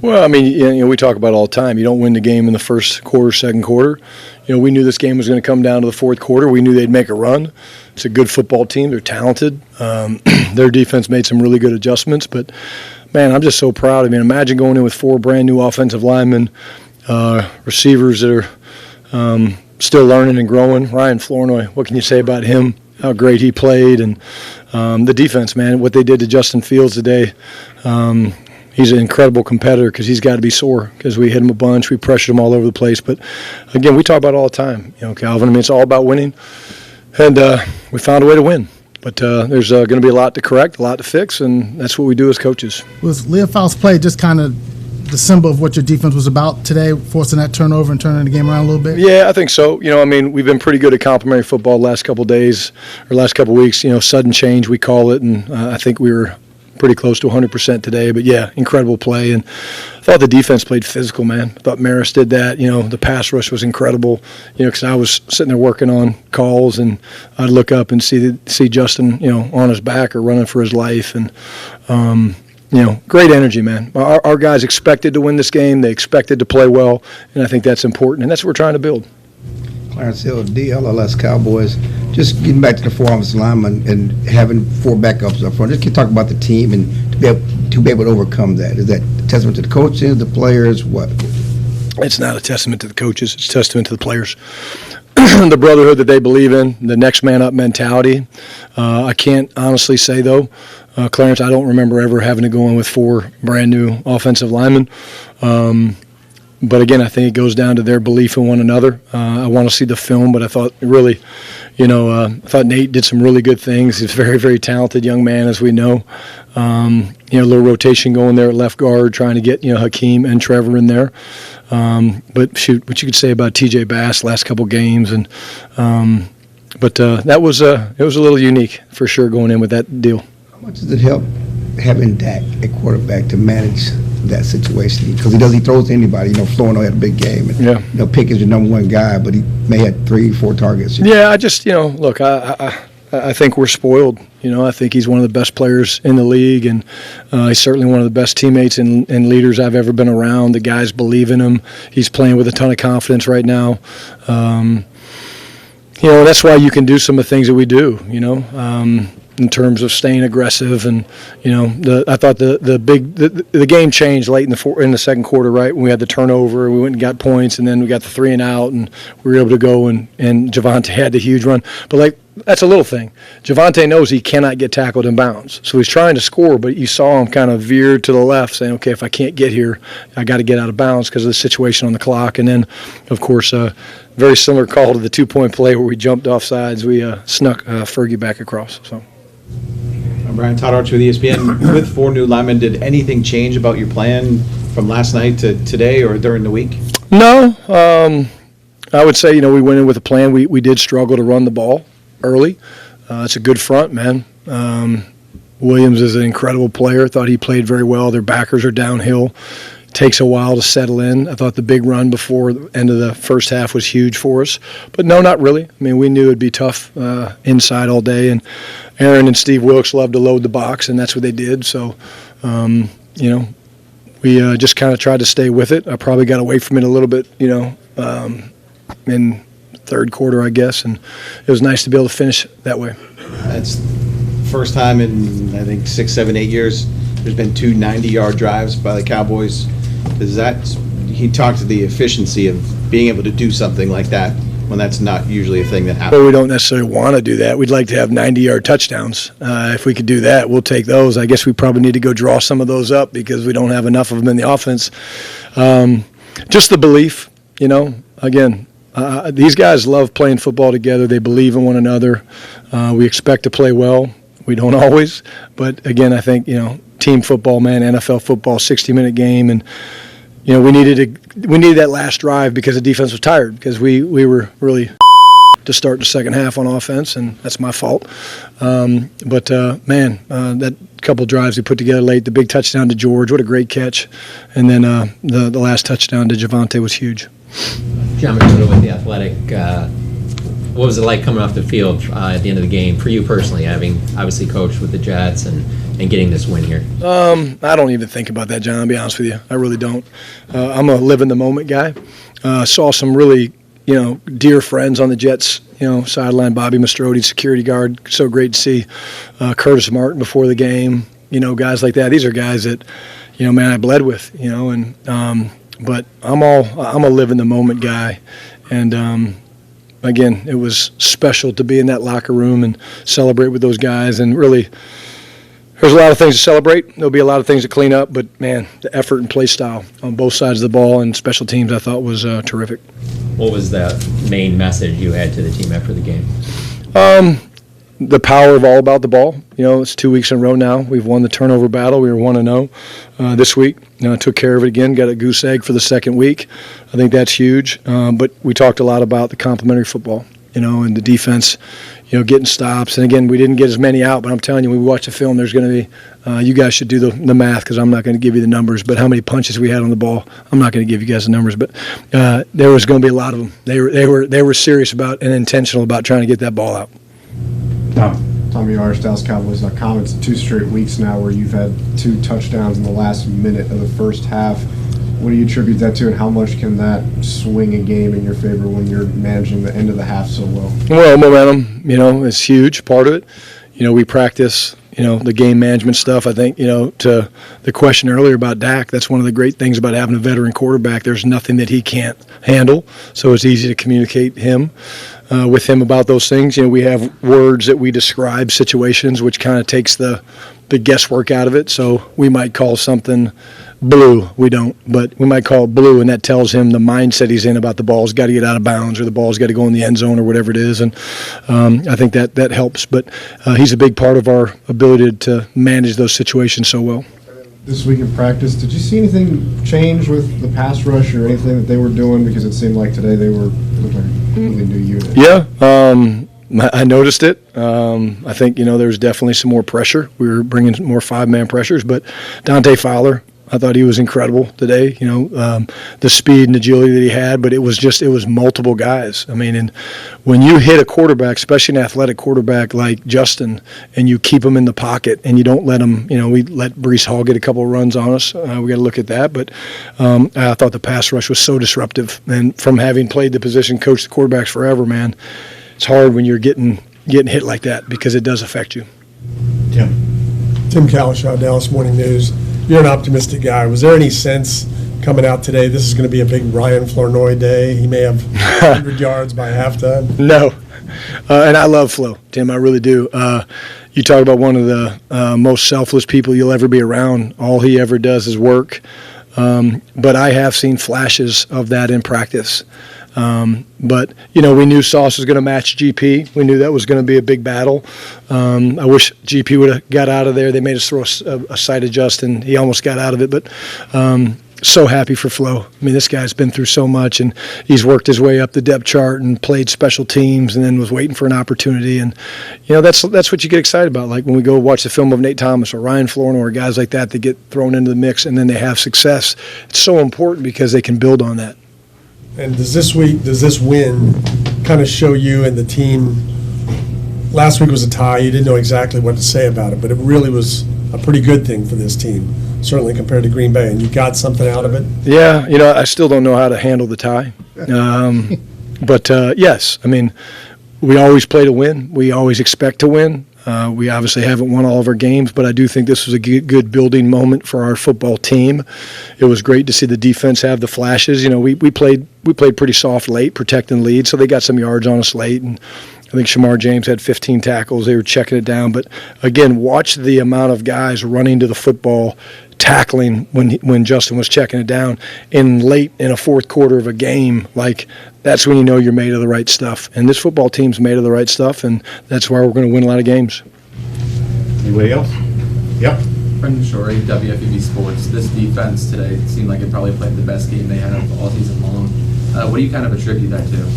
Well, I mean, we talk about it all the time. You don't win the game in the first quarter, second quarter. We knew this game was going to come down to the fourth quarter. We knew they'd make a run. It's a good football team. They're talented. Their defense made some really good adjustments. But, man, I'm just so proud. I mean, imagine going in with 4 brand-new offensive linemen, receivers that are still learning and growing. Ryan Flournoy, what can you say about him? How great he played. And the defense, man, what they did to Justin Fields today, he's an incredible competitor because he's got to be sore because we hit him a bunch. We pressured him all over the place. But, again, we talk about it all the time, Calvin. I mean, it's all about winning. And we found a way to win. But there's going to be a lot to correct, a lot to fix, and that's what we do as coaches. Was Leofold's play just kind of the symbol of what your defense was about today, forcing that turnover and turning the game around a little bit? Yeah, I think so. I mean, we've been pretty good at complimentary football the last couple of days or last couple of weeks. Sudden change, we call it, and I think we were pretty close to 100% today. But, yeah, incredible play. And I thought the defense played physical, man. I thought Maris did that. The pass rush was incredible, because I was sitting there working on calls, and I'd look up and see Justin, on his back or running for his life. And, great energy, man. Our guys expected to win this game. They expected to play well, and I think that's important, and that's what we're trying to build. Clarence Hill, DLLS Cowboys. Just getting back to the 4 offensive linemen and having 4 backups up front. Just can you talk about the team and to be able to overcome that? Is that a testament to the coaches, the players, what? It's not a testament to the coaches. It's a testament to the players. The brotherhood that they believe in, the next man up mentality. I can't honestly say, though, Clarence, I don't remember ever having to go in with 4 brand new offensive linemen. But, again, I think it goes down to their belief in one another. I want to see the film, but I thought really, I thought Nate did some really good things. He's a very, very talented young man, as we know. A little rotation going there at left guard, trying to get, Hakeem and Trevor in there. But, shoot, what you could say about T.J. Bass last couple games. And that was it was a little unique for sure going in with that deal. How much does it help having Dak at quarterback to manage that situation? Because he throws to anybody. Flournoy had a big game. And, yeah. Pickett's your number 1 guy, but he may have 3-4 targets. Yeah, I just, look, I think we're spoiled. I think he's one of the best players in the league, and he's certainly one of the best teammates and leaders I've ever been around. The guys believe in him. He's playing with a ton of confidence right now. That's why you can do some of the things that we do, in terms of staying aggressive. And, I thought the game changed late in the second quarter, right, when we had the turnover. We went and got points, and then we got the 3 and out, and we were able to go, and Javonte had the huge run. But, that's a little thing. Javonte knows he cannot get tackled in bounds. So he's trying to score, but you saw him kind of veer to the left, saying, okay, if I can't get here, I got to get out of bounds because of the situation on the clock. And then, of course, very similar call to the 2-point play where we jumped off sides. We snuck Fergie back across. So. Brian Todd Archer with ESPN. With 4 new linemen, did anything change about your plan from last night to today or during the week? No. I would say, we went in with a plan. We did struggle to run the ball early. It's a good front, man. Williams is an incredible player. Thought he played very well. Their backers are downhill. Takes a while to settle in. I thought the big run before the end of the first half was huge for us. But no, not really. I mean, we knew it'd be tough inside all day. And Aaron and Steve Wilkes love to load the box, and that's what they did. So, we just kind of tried to stay with it. I probably got away from it a little bit, in third quarter, I guess, and it was nice to be able to finish that way. That's first time in, I think, 6, 7, 8 years there's been 2 90-yard drives by the Cowboys. He talked to the efficiency of being able to do something like that when that's not usually a thing that happens. Well, we don't necessarily want to do that. We'd like to have 90-yard touchdowns. If we could do that, we'll take those. I guess we probably need to go draw some of those up because we don't have enough of them in the offense. Just the belief, again, these guys love playing football together. They believe in one another. We expect to play well. We don't always. But, again, I think, team football, man, NFL football, 60-minute game. And, we needed that last drive because the defense was tired because we were really to start the second half on offense, and that's my fault. That couple drives we put together late, the big touchdown to George, what a great catch. And then the last touchdown to Javonte was huge. John McDonough with The Athletic. What was it like coming off the field at the end of the game for you personally, having obviously coached with the Jets and and getting this win here? I don't even think about that, John, I'll be honest with you. I really don't. I'm a live-in-the-moment guy. Saw some really, dear friends on the Jets, sideline, Bobby Mastrodi, security guard. So great to see Curtis Martin before the game, guys like that. These are guys that, I bled with, but I'm a live-in-the-moment guy. And, again, it was special to be in that locker room and celebrate with those guys. And really, there's a lot of things to celebrate. There'll be a lot of things to clean up. But, man, the effort and play style on both sides of the ball and special teams I thought was terrific. What was the main message you had to the team after the game? The power of all about the ball. It's 2 weeks in a row now. We've won the turnover battle. We were 1-0 this week. Took care of it again. Got a goose egg for the second week. I think that's huge. But we talked a lot about the complementary football, and the defense, getting stops. And, again, we didn't get as many out. But I'm telling you, when we watch the film, there's going to be you guys should do the math because I'm not going to give you the numbers. But how many punches we had on the ball, I'm not going to give you guys the numbers. But there was going to be a lot of them. They were serious about and intentional about trying to get that ball out. Tommy Arsh, DallasCowboys.com. It's 2 straight weeks now where you've had 2 touchdowns in the last minute of the first half. What do you attribute that to, and how much can that swing a game in your favor when you're managing the end of the half so well? Well, momentum, is huge part of it. We practice, the game management stuff. I think, to the question earlier about Dak, that's one of the great things about having a veteran quarterback. There's nothing that he can't handle, so it's easy to communicate with him about those things. We have words that we describe situations, which kind of takes the guesswork out of it. So we might call something blue. We don't, but we might call it blue, and that tells him the mindset he's in about the ball's got to get out of bounds or the ball's got to go in the end zone or whatever it is. And I think that helps. But he's a big part of our ability to manage those situations so well. This week in practice, did you see anything change with the pass rush or anything that they were doing? Because it seemed like today it looked like a completely new unit. Yeah, I noticed it. I think, there was definitely some more pressure. We were bringing more 5-man pressures, but Dante Fowler, I thought he was incredible today, the speed and agility that he had, but it was multiple guys. I mean, and when you hit a quarterback, especially an athletic quarterback like Justin, and you keep him in the pocket and you don't let him, we let Breece Hall get a couple of runs on us. We got to look at that. But I thought the pass rush was so disruptive. And from having played the position, coached the quarterbacks forever, man, it's hard when you're getting hit like that because it does affect you. Tim Kalishaw, Dallas Morning News. You're an optimistic guy. Was there any sense coming out today this is going to be a big Ryan Flournoy day? He may have 100 yards by halftime. No. And I love Flo, Tim. I really do. You talk about one of the most selfless people you'll ever be around. All he ever does is work. But I have seen flashes of that in practice. But, we knew Sauce was going to match GP. We knew that was going to be a big battle. I wish GP would have got out of there. They made us throw a side adjust, and he almost got out of it. But so happy for Flo. I mean, this guy's been through so much, and he's worked his way up the depth chart and played special teams and then was waiting for an opportunity. And, that's what you get excited about. Like when we go watch the film of Nate Thomas or Ryan Flournoy or guys like that get thrown into the mix and then they have success. It's so important because they can build on that. And does this win kind of show you and the team? Last week was a tie. You didn't know exactly what to say about it, but it really was a pretty good thing for this team, certainly compared to Green Bay, and you got something out of it. Yeah, I still don't know how to handle the tie. But yes, I mean, we always play to win. We always expect to win. We obviously haven't won all of our games, but I do think this was a good building moment for our football team. It was great to see the defense have the flashes. We played pretty soft late, protecting the lead, so they got some yards on us late. And I think Shamar James had 15 tackles. They were checking it down. But, again, watch the amount of guys running to the football, tackling when Justin was checking it down. And late in a fourth quarter of a game, that's when you know you're made of the right stuff. And this football team's made of the right stuff, and that's why we're going to win a lot of games. Anybody else? Yep. Brendan Shorey, WFUV Sports. This defense today seemed like it probably played the best game they had all season long. What do you kind of attribute that to?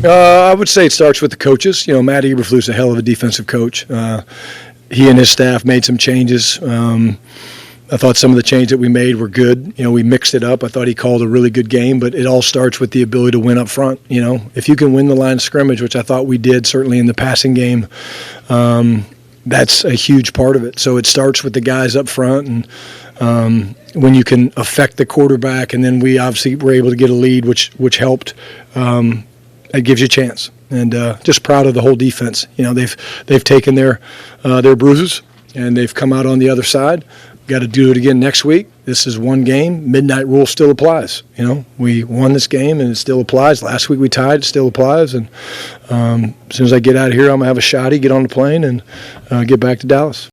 I would say it starts with the coaches. Matt Eberflus a hell of a defensive coach. He and his staff made some changes. I thought some of the changes that we made were good. We mixed it up. I thought he called a really good game, but it all starts with the ability to win up front. If you can win the line of scrimmage, which I thought we did, certainly in the passing game, that's a huge part of it. So it starts with the guys up front, and when you can affect the quarterback, and then we obviously were able to get a lead, which helped. It gives you a chance, and just proud of the whole defense. You know, they've taken their bruises, and they've come out on the other side. Got to do it again next week. This is one game. Midnight rule still applies. You know, we won this game, and it still applies. Last week we tied. It still applies. And as soon as I get out of here, I'm going to have a shotty, get on the plane, and get back to Dallas.